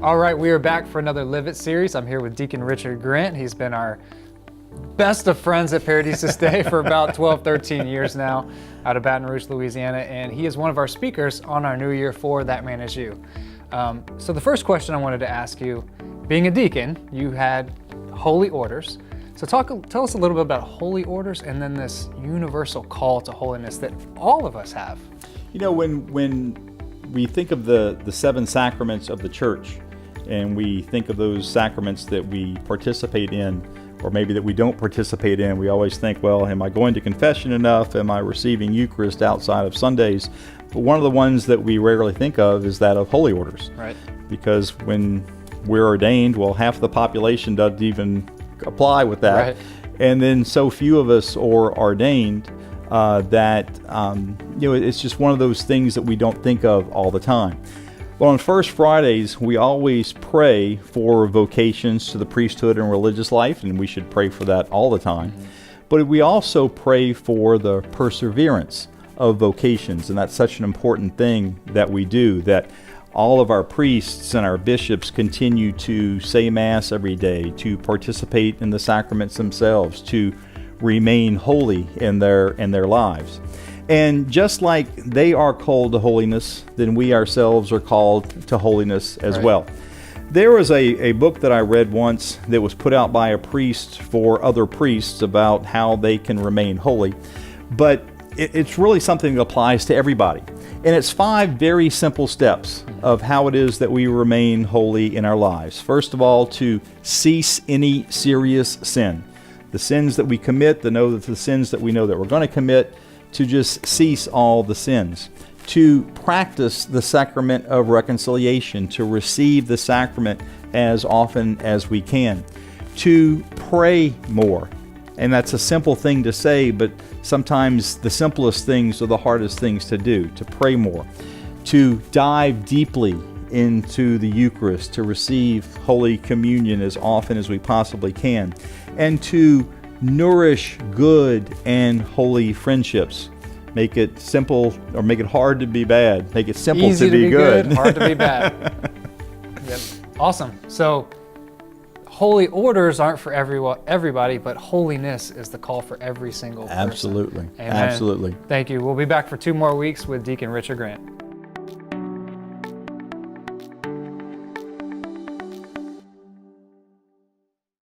All right, we are back for another Live It series. I'm here with Deacon Richard Grant. He's been our best of friends at Paradisus Dei for about 12, 13 years now out of Baton Rouge, Louisiana, and he is one of our speakers on our New Year for That Man Is You. So the first question I wanted to ask you, being a deacon, you had holy orders. So tell us a little bit about holy orders and then this universal call to holiness that all of us have. You know, when we think of the seven sacraments of the church, and we think of those sacraments that we participate in, or maybe that we don't participate in, we always think, well, am I going to confession enough? Am I receiving Eucharist outside of Sundays? But one of the ones that we rarely think of is that of holy orders. Right. Because when we're ordained, well, half the population doesn't even apply with that. Right. And then so few of us are ordained that, it's just one of those things that we don't think of all the time. Well, on First Fridays, we always pray for vocations to the priesthood and religious life, and we should pray for that all the time. Mm-hmm. But we also pray for the perseverance of vocations, and that's such an important thing that we do, that all of our priests and our bishops continue to say Mass every day, to participate in the sacraments themselves, to remain holy in their lives. And just like they are called to holiness, then we ourselves are called to holiness as well. There was a book that I read once that was put out by a priest for other priests about how they can remain holy. But it's really something that applies to everybody. And it's 5 very simple steps of how it is that we remain holy in our lives. First of all, to cease any serious sin. The sins that we commit, the sins that we know that we're going to commit, to just cease all the sins, to practice the sacrament of reconciliation, to receive the sacrament as often as we can, to pray more. And that's a simple thing to say, but sometimes the simplest things are the hardest things to do, to pray more, to dive deeply into the Eucharist, to receive Holy Communion as often as we possibly can, and to nourish good and holy friendships. Make it simple, or make it hard to be bad. Make it simple Easy to be good. Hard to be bad. Yep. Awesome. So holy orders aren't for everybody, but holiness is the call for every single person. Absolutely. Amen. Absolutely. Thank you. We'll be back for 2 more weeks with Deacon Richard Grant.